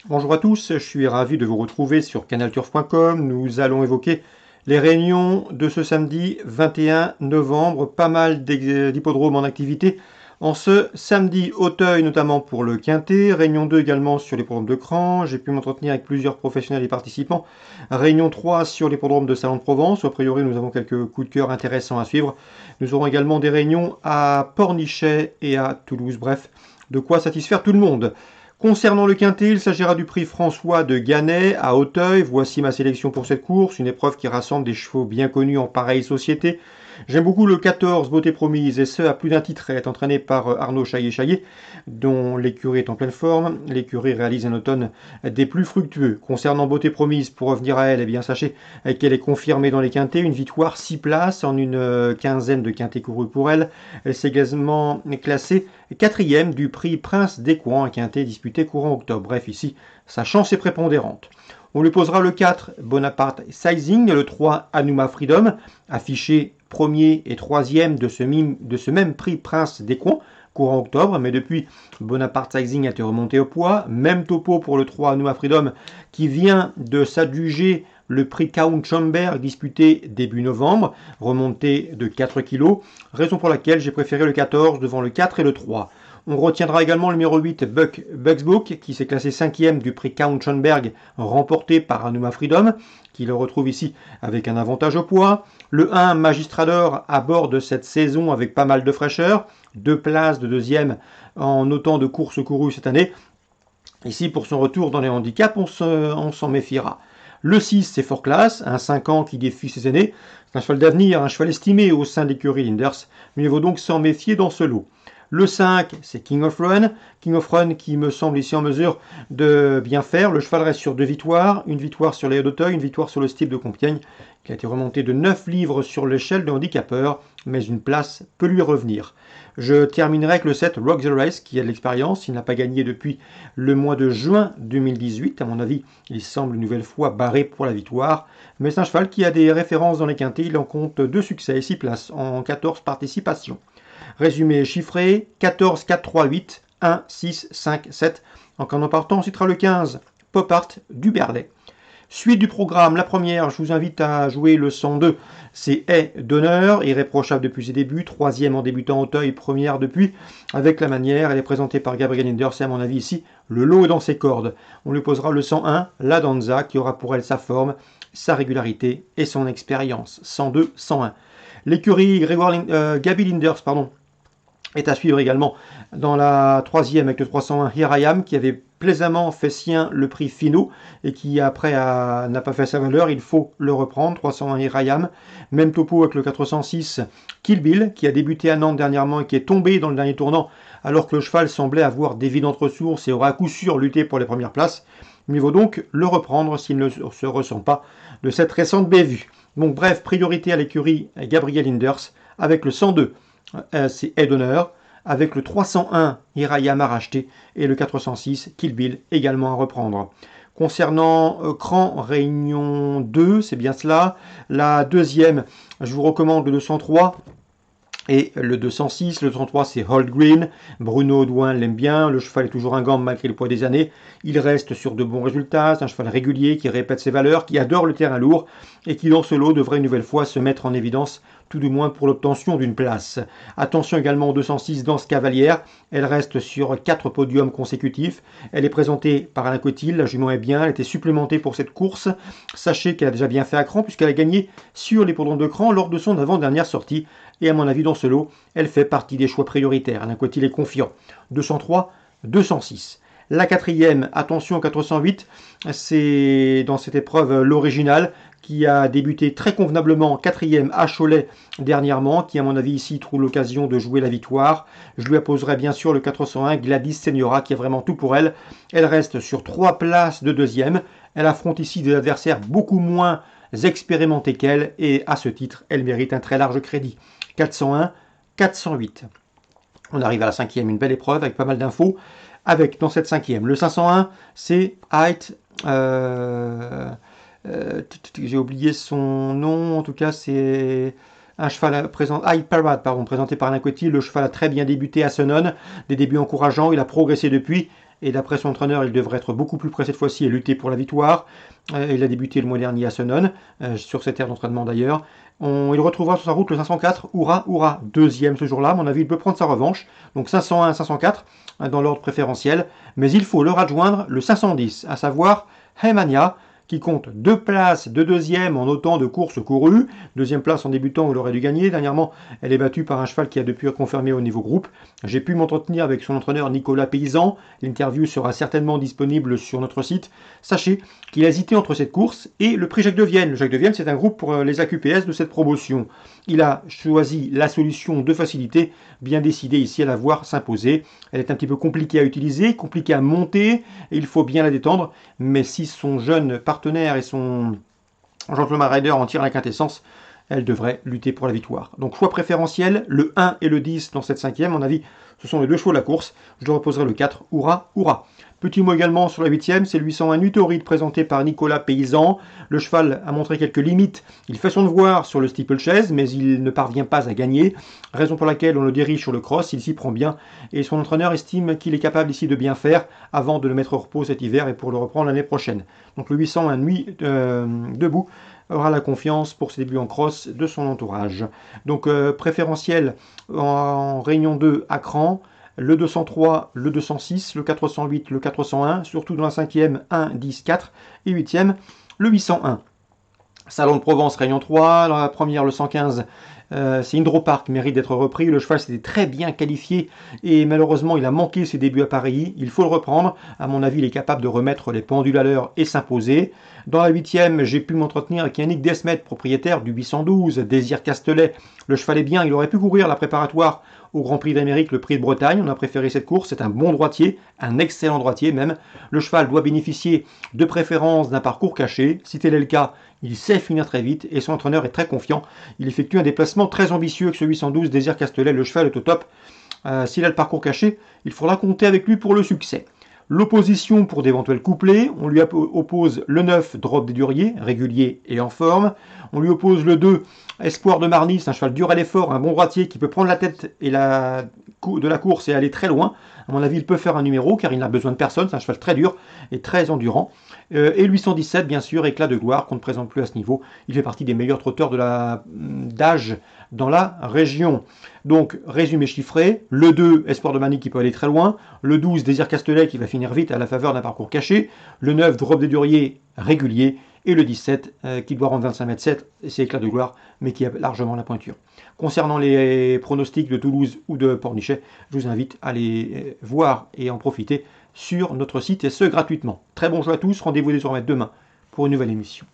Bonjour à tous, je suis ravi de vous retrouver sur canalturf.com. Nous allons évoquer les réunions de ce samedi 21 novembre. Pas mal d'hippodromes en activité en ce samedi. Auteuil notamment pour le Quintet, Réunion 2 également sur l'hippodrome de Cran. J'ai pu m'entretenir avec plusieurs professionnels et participants. Réunion 3 sur l'hippodrome de Salon de Provence. A priori, nous avons quelques coups de cœur intéressants à suivre. Nous aurons également des réunions à Pornichet et à Toulouse. Bref, de quoi satisfaire tout le monde. Concernant le Quintet, il s'agira du prix François de Gannet à Auteuil. Voici ma sélection pour cette course, une épreuve qui rassemble des chevaux bien connus en pareille société. J'aime beaucoup le 14, Beauté Promise, et ce à plus d'un titre. Elle est entraînée par Arnaud Chaillet-Chaillet, dont l'écurie est en pleine forme. L'écurie réalise un automne des plus fructueux. Concernant Beauté Promise, pour revenir à elle, eh bien sachez qu'elle est confirmée dans les quintets. Une victoire 6 places en une quinzaine de quintets courus pour elle. Elle s'est également classée quatrième du prix Prince d'Écouen, un quintet disputé courant octobre. Bref, ici, sa chance est prépondérante. On lui posera le 4, Bonaparte Sizing, le 3, Anuma Freedom, affiché premier et troisième de ce même prix Prince d'Écouen, courant octobre, mais depuis, Bonaparte Sizing a été remonté au poids. Même topo pour le 3, Anuma Freedom, qui vient de s'adjuger le prix Count Schomberg disputé début novembre, remonté de 4 kg, raison pour laquelle j'ai préféré le 14 devant le 4 et le 3. On retiendra également le numéro 8, Bucksbook, qui s'est classé 5e du prix Count Schomberg, remporté par Anuma Freedom, qui le retrouve ici avec un avantage au poids. Le 1, Magistrador, aborde cette saison avec pas mal de fraîcheur, 2 places de deuxième en autant de courses courues cette année. Ici, pour son retour dans les handicaps, on s'en méfiera. Le 6, c'est Fort Class, un 5 ans qui défie ses aînés. C'est un cheval d'avenir, un cheval estimé au sein d'écurie Linders, mais il vaut donc s'en méfier dans ce lot. Le 5, c'est King of Run. King of Run qui me semble ici en mesure de bien faire. Le cheval reste sur 2 victoires, une victoire sur les d'Auteuil, une victoire sur le Steeple de Compiègne, qui a été remonté de 9 livres sur l'échelle de handicapeur, mais une place peut lui revenir. Je terminerai avec le 7, Rock the Race, qui a de l'expérience. Il n'a pas gagné depuis le mois de juin 2018. À mon avis, il semble une nouvelle fois barré pour la victoire. Mais c'est un cheval qui a des références dans les quintets. Il en compte 2 succès et 6 places en 14 participations. Résumé chiffré, 14, 4, 3, 8, 1, 6, 5, 7. En partant, on citera le 15, Pop Art du Berlay. Suite du programme, la première, je vous invite à jouer le 102, c'est Haie d'honneur, irréprochable depuis ses débuts, troisième en débutant Auteuil, première depuis, avec la manière, elle est présentée par Gabriel Inders, et à mon avis ici, le lot est dans ses cordes. On lui posera le 101, la Danza, qui aura pour elle sa forme, sa régularité et son expérience. 102, 101. L'écurie Gaby Linders, est à suivre également dans la troisième avec le 301 Here I Am, qui avait plaisamment fait sien le prix Finot et qui après n'a pas fait sa valeur, il faut le reprendre. 301 Here I Am. Même topo avec le 406 Kill Bill, qui a débuté à Nantes dernièrement et qui est tombé dans le dernier tournant alors que le cheval semblait avoir d'évidentes ressources et aura à coup sûr lutté pour les premières places. Il vaut donc le reprendre s'il ne se ressent pas de cette récente bévue. Donc bref, priorité à l'écurie Gabriel Inders avec le 102, c'est Haie d'honneur, avec le 301 Hirayam à racheter et le 406 Kill Bill également à reprendre. Concernant Cran Réunion 2, c'est bien cela. La deuxième, je vous recommande le 203 et le 206. Le 203, c'est Hold Green. Bruno Audouin l'aime bien. Le cheval est toujours un gant malgré le poids des années. Il reste sur de bons résultats. C'est un cheval régulier qui répète ses valeurs, qui adore le terrain lourd et qui dans ce lot devrait une nouvelle fois se mettre en évidence, tout du moins pour l'obtention d'une place. Attention également au 206 Danse Cavalière. Elle reste sur 4 podiums consécutifs. Elle est présentée par Alain Cotil. La jument est bien. Elle a été supplémentée pour cette course. Sachez qu'elle a déjà bien fait à Cran puisqu'elle a gagné sur l'hippodrome de Cran lors de son avant-dernière sortie. Et à mon avis, dans ce lot, elle fait partie des choix prioritaires. Alain Cotil est confiant. 203, 206. La quatrième, attention 408, c'est dans cette épreuve l'original qui a débuté très convenablement quatrième à Cholet dernièrement, qui à mon avis ici trouve l'occasion de jouer la victoire. Je lui apposerai bien sûr le 401 Gladys Seniora qui a vraiment tout pour elle. Elle reste sur 3 places de deuxième. Elle affronte ici des adversaires beaucoup moins expérimentés qu'elle et à ce titre, elle mérite un très large crédit. 401, 408. On arrive à la cinquième, une belle épreuve avec pas mal d'infos. Avec dans cette cinquième, le 501, c'est Height. J'ai oublié son nom, en tout cas c'est un cheval Height Parade, présenté par Alain Coty. Le cheval a très bien débuté à Senon, des débuts encourageants, il a progressé depuis. Et d'après son entraîneur, il devrait être beaucoup plus près cette fois-ci et lutter pour la victoire. Il a débuté le mois dernier à Senon, sur cette aire d'entraînement d'ailleurs. Il retrouvera sur sa route le 504, Oura Oura, deuxième ce jour-là. À mon avis, il peut prendre sa revanche. Donc 501, 504 dans l'ordre préférentiel. Mais il faut leur adjoindre le 510, à savoir Hemania, qui compte 2 places de deuxième en autant de courses courues. Deuxième place en débutant, il aurait dû gagner. Dernièrement, elle est battue par un cheval qui a depuis confirmé au niveau groupe. J'ai pu m'entretenir avec son entraîneur Nicolas Paysan. L'interview sera certainement disponible sur notre site. Sachez qu'il a hésité entre cette course et le prix Jacques de Vienne. Le Jacques de Vienne, c'est un groupe pour les AQPS de cette promotion. Il a choisi la solution de facilité, bien décidé ici à la voir s'imposer. Elle est un petit peu compliquée à utiliser, compliquée à monter, et il faut bien la détendre. Mais si son jeune partenaire et son gentleman rider en tirent la quintessence, elle devrait lutter pour la victoire. Donc choix préférentiel, le 1 et le 10 dans cette cinquième. À mon avis, ce sont les deux chevaux de la course. Je reposerai le 4, Oura Oura. Petit mot également sur la 8e, c'est le 801 Utoride présenté par Nicolas Paysan. Le cheval a montré quelques limites. Il fait son devoir sur le steeplechase, mais il ne parvient pas à gagner. Raison pour laquelle on le dirige sur le cross, il s'y prend bien. Et son entraîneur estime qu'il est capable ici de bien faire avant de le mettre au repos cet hiver et pour le reprendre l'année prochaine. Donc le 801 Nuit debout aura la confiance pour ses débuts en cross de son entourage. Donc préférentiel en réunion 2 à cran, le 203, le 206, le 408, le 401, surtout dans la 5e, 1, 10, 4 et 8e, le 801. Salon de Provence, réunion 3, dans la première, le 115, c'est Indropark, mérite d'être repris. Le cheval s'était très bien qualifié et malheureusement il a manqué ses débuts à Paris. Il faut le reprendre. À mon avis, il est capable de remettre les pendules à l'heure et s'imposer. Dans la 8e, j'ai pu m'entretenir avec Yannick Desmet, propriétaire du 812, Désir Castelet. Le cheval est bien, il aurait pu courir la préparatoire au Grand Prix d'Amérique, le Prix de Bretagne. On a préféré cette course, c'est un bon droitier, un excellent droitier même. Le cheval doit bénéficier de préférence d'un parcours caché. Si tel est le cas, il sait finir très vite et son entraîneur est très confiant. Il effectue un déplacement très ambitieux avec ce 812 Désir Castelet. Le cheval est au top. S'il a le parcours caché, il faudra compter avec lui pour le succès. L'opposition pour d'éventuels couplets, on lui oppose le 9 Drop des Duriers, régulier et en forme. On lui oppose le 2 Espoir de Marny, c'est un cheval dur à l'effort, un bon droitier qui peut prendre la tête de la course et aller très loin. À mon avis, il peut faire un numéro car il n'a besoin de personne, c'est un cheval très dur et très endurant. Et 817, bien sûr, éclat de gloire, qu'on ne présente plus à ce niveau. Il fait partie des meilleurs trotteurs d'âge dans la région. Donc, résumé chiffré, le 2, Espoir de Marny qui peut aller très loin, le 12, Désir Castelet qui va finir vite à la faveur d'un parcours caché, le 9, Drop des Duriers régulier, et le 17 qui doit rendre 25,7 m, c'est éclat de gloire, mais qui a largement la pointure. Concernant les pronostics de Toulouse ou de Pornichet, je vous invite à les voir et en profiter sur notre site, et ce gratuitement. Très bon jeu à tous, rendez-vous désormais demain pour une nouvelle émission.